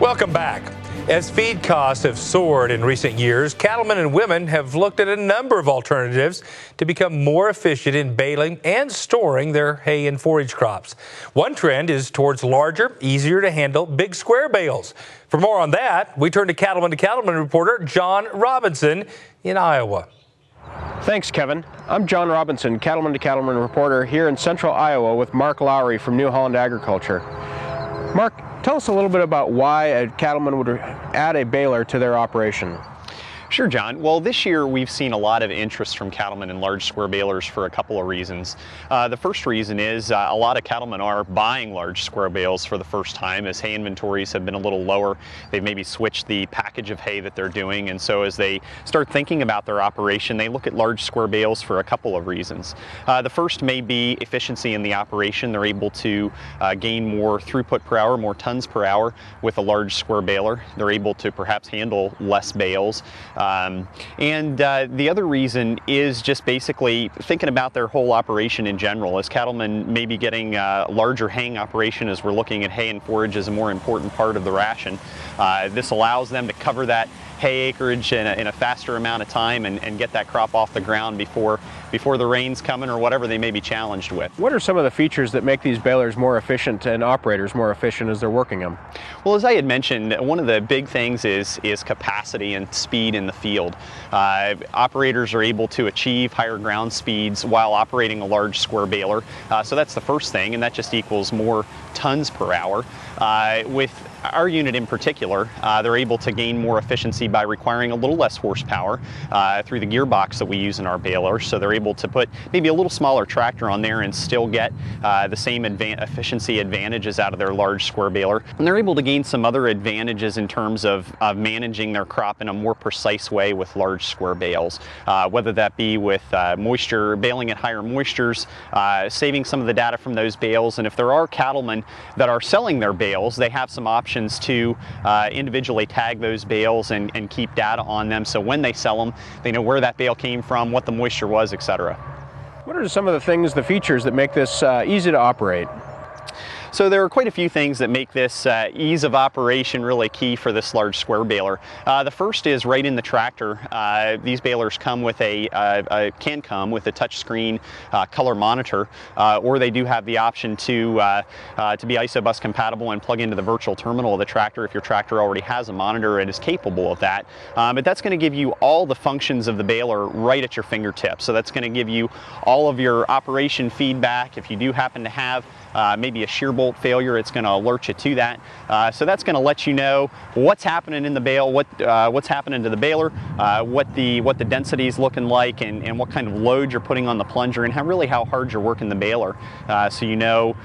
Welcome back. As feed costs have soared in recent years, cattlemen and women have looked at a number of alternatives to become more efficient in baling and storing their hay and forage crops. One trend is towards larger, easier to handle big square bales. For more on that, we turn to Cattleman reporter John Robinson in Iowa. Thanks, Kevin. I'm John Robinson, Cattleman reporter here in central Iowa with Mark Lowry from New Holland Agriculture. Mark, tell us a little bit about why a cattleman would add a baler to their operation. Sure, John. Well, this year we've seen a lot of interest from cattlemen in large square balers for a couple of reasons. The first reason is a lot of cattlemen are buying large square bales for the first time as hay inventories have been a little lower. They've maybe switched the package of hay that they're doing, and so as they start thinking about their operation, they look at large square bales for a couple of reasons. The first may be efficiency in the operation. They're able to gain more throughput per hour, more tons per hour with a large square baler. They're able to perhaps handle less bales. The other reason is just basically thinking about their whole operation in general. As cattlemen may be getting a larger haying operation as we're looking at hay and forage as a more important part of the ration. This allows them to cover that hay acreage in a faster amount of time and get that crop off the ground before the rain's coming or whatever they may be challenged with. What are some of the features that make these balers more efficient and operators more efficient as they're working them? Well, as I had mentioned, one of the big things is capacity and speed in the field. Operators are able to achieve higher ground speeds while operating a large square baler. So that's the first thing, and that just equals more tons per hour. With our unit in particular, they're able to gain more efficiency by requiring a little less horsepower through the gearbox that we use in our baler. So they're able to put maybe a little smaller tractor on there and still get the same efficiency advantages out of their large square baler. And they're able to gain some other advantages in terms of managing their crop in a more precise way with large square bales, whether that be with moisture, baling at higher moistures, saving some of the data from those bales. And if there are cattlemen that are selling their bales, they have some options to individually tag those bales and keep data on them, so when they sell them, they know where that bale came from, what the moisture was, etc. What are some of the features that make this easy to operate? So there are quite a few things that make this ease of operation really key for this large square baler. The first is right in the tractor. These balers come with can come with a touchscreen color monitor, or they do have the option to be ISOBUS compatible and plug into the virtual terminal of the tractor if your tractor already has a monitor and is capable of that. But that's going to give you all the functions of the baler right at your fingertips. So that's going to give you all of your operation feedback. If you do happen to have maybe a shear bolt failure, it's going to alert you to that. So that's going to let you know what's happening in the bale, what's happening to the baler, what the density is looking like, and what kind of load you're putting on the plunger, and how hard you're working the baler, so you know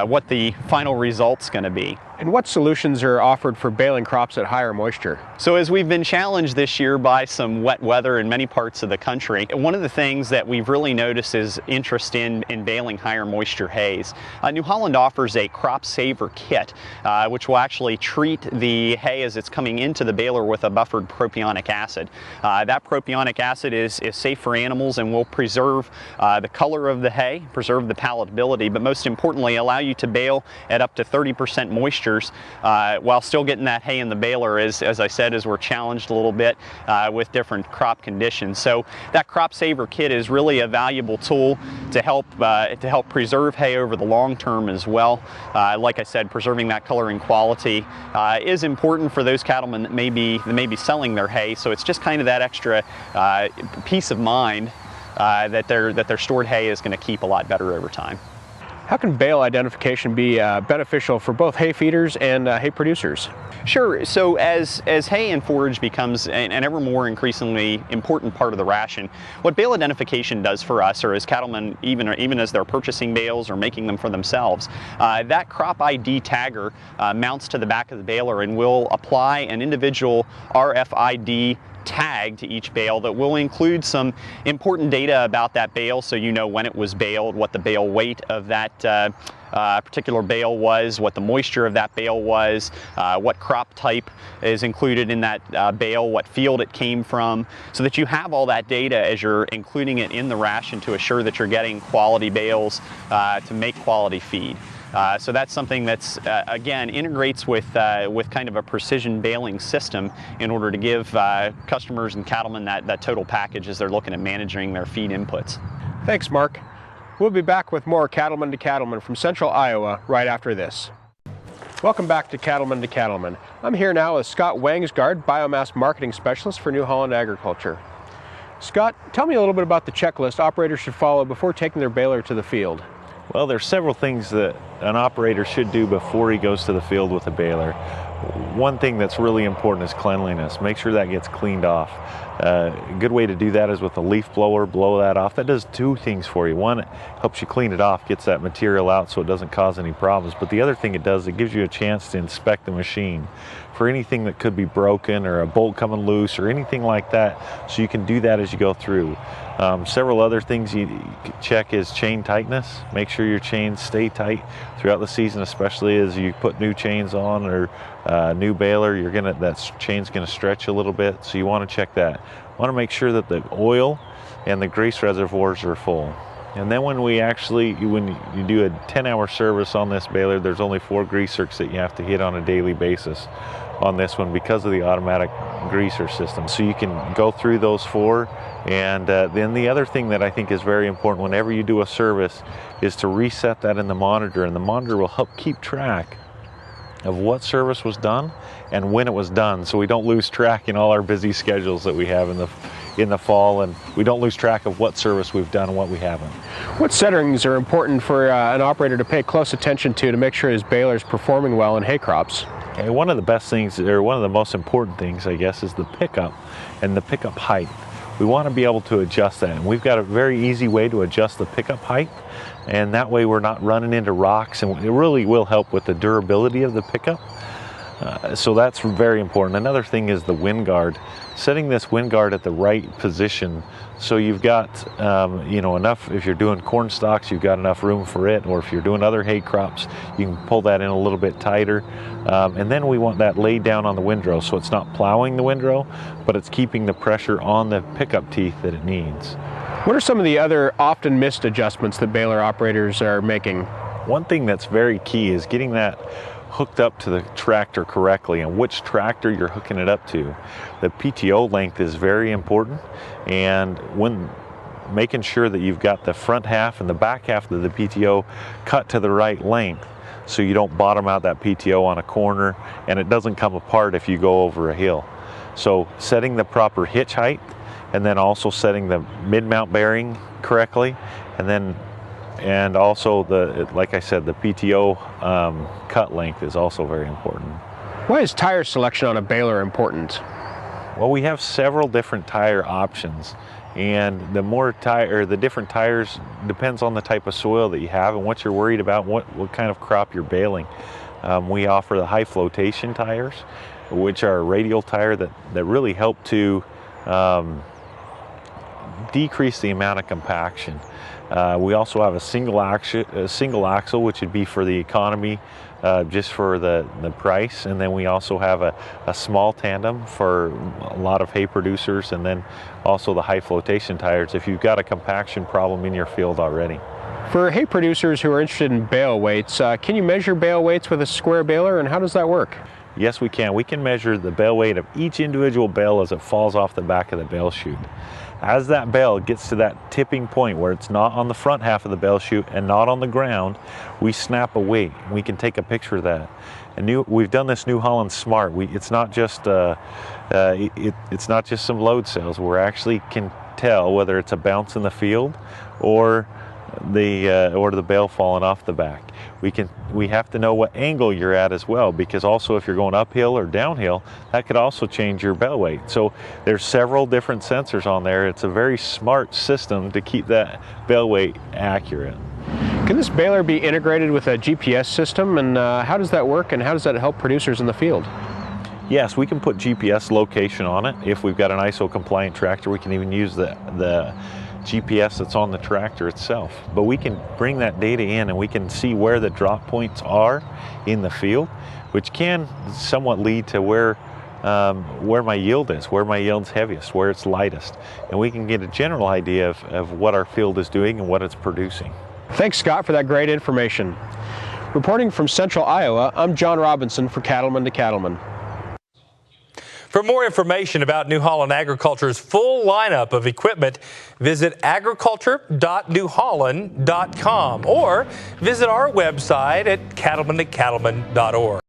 what the final result's going to be. And what solutions are offered for baling crops at higher moisture? So as we've been challenged this year by some wet weather in many parts of the country, one of the things that we've really noticed is interest in baling higher moisture hays. New Holland offers a crop saver kit, which will actually treat the hay as it's coming into the baler with a buffered propionic acid. That propionic acid is safe for animals and will preserve the color of the hay, preserve the palatability, but most importantly allow you to bale at up to 30% moisture while still getting that hay in the baler, as I said, as we're challenged a little bit with different crop conditions. So that crop saver kit is really a valuable tool to help preserve hay over the long term as well. Like I said, preserving that color and quality is important for those cattlemen that may be selling their hay. So it's just kind of that extra peace of mind that their stored hay is going to keep a lot better over time. How can bale identification be beneficial for both hay feeders and hay producers? Sure. So as hay and forage becomes an ever more increasingly important part of the ration, what bale identification does for us, or as cattlemen, even as they're purchasing bales or making them for themselves, that crop ID tagger mounts to the back of the baler and will apply an individual RFID tag to each bale that will include some important data about that bale, so you know when it was baled, what the bale weight of that particular bale was, what the moisture of that bale was, what crop type is included in that bale, what field it came from, so that you have all that data as you're including it in the ration to assure that you're getting quality bales to make quality feed. So that's something that's, again, integrates with kind of a precision baling system in order to give customers and cattlemen that total package as they're looking at managing their feed inputs. Thanks, Mark. We'll be back with more Cattleman to Cattleman from Central Iowa right after this. Welcome back to Cattleman to Cattleman. I'm here now with Scott Wangsgaard, Biomass Marketing Specialist for New Holland Agriculture. Scott, tell me a little bit about the checklist operators should follow before taking their baler to the field. Well, there's several things that an operator should do before he goes to the field with a baler. One thing that's really important is cleanliness. Make sure that gets cleaned off. A good way to do that is with a leaf blower, blow that off. That does two things for you. One, it helps you clean it off, gets that material out so it doesn't cause any problems. But the other thing it does, it gives you a chance to inspect the machine for anything that could be broken or a bolt coming loose or anything like that. So you can do that as you go through. Several other things you check is chain tightness. Make sure your chains stay tight throughout the season, especially as you put new chains on or new baler. That chain's gonna stretch a little bit, so you want to check that. Want to make sure that the oil and the grease reservoirs are full. And then when you do a 10-hour service on this baler, there's only 4 grease zerks that you have to hit on a daily basis on this one because of the automatic greaser system. So you can go through those 4. And then the other thing that I think is very important whenever you do a service is to reset that in the monitor, and the monitor will help keep track of what service was done and when it was done, so we don't lose track in all our busy schedules that we have in the fall, and we don't lose track of what service we've done and what we haven't. What settings are important for an operator to pay close attention to make sure his baler is performing well in hay crops? Okay, one of the best things, or one of the most important things, I guess, is the pickup and the pickup height. We want to be able to adjust that, and we've got a very easy way to adjust the pickup height, and that way we're not running into rocks, and it really will help with the durability of the pickup. So that's very important. Another thing is the wind guard. Setting this wind guard at the right position so you've got enough. If you're doing corn stalks, you've got enough room for it, or if you're doing other hay crops, you can pull that in a little bit tighter. And then we want that laid down on the windrow so it's not plowing the windrow, but it's keeping the pressure on the pickup teeth that it needs. What are some of the other often missed adjustments that baler operators are making? One thing that's very key is getting that hooked up to the tractor correctly, and which tractor you're hooking it up to. The PTO length is very important, and when making sure that you've got the front half and the back half of the PTO cut to the right length so you don't bottom out that PTO on a corner and it doesn't come apart if you go over a hill. So setting the proper hitch height, and then also setting the mid-mount bearing correctly, and also like I said, the PTO cut length is also very important. Why is tire selection on a baler important? Well, we have several different tire options, and the different tires depends on the type of soil that you have and what you're worried about, what kind of crop you're baling. We offer the high flotation tires, which are a radial tire that really help to decrease the amount of compaction. We also have a single axle, which would be for the economy, just for the price, and then we also have a small tandem for a lot of hay producers, and then also the high flotation tires if you've got a compaction problem in your field already. For hay producers who are interested in bale weights, can you measure bale weights with a square baler, and how does that work? Yes, we can. We can measure the bale weight of each individual bale as it falls off the back of the bale chute. As that bale gets to that tipping point where it's not on the front half of the bale chute and not on the ground, we snap a weight. We can take a picture of that. And we've done this New Holland Smart. It's not just it's not just some load cells. We actually can tell whether it's a bounce in the field or the bale falling off the back. We have to know what angle you're at as well, because also if you're going uphill or downhill, that could also change your bale weight. So there's several different sensors on there. It's a very smart system to keep that bale weight accurate. Can this baler be integrated with a GPS system, and how does that work, and how does that help producers in the field? Yes, we can put GPS location on it. If we've got an ISO compliant tractor, we can even use the GPS that's on the tractor itself. But we can bring that data in and we can see where the drop points are in the field, which can somewhat lead to where my yield is, where my yield's heaviest, where it's lightest. And we can get a general idea of what our field is doing and what it's producing. Thanks, Scott, for that great information. Reporting from Central Iowa, I'm John Robinson for Cattleman to Cattleman. For more information about New Holland Agriculture's full lineup of equipment, visit agriculture.newholland.com or visit our website at cattlemantocattleman.org.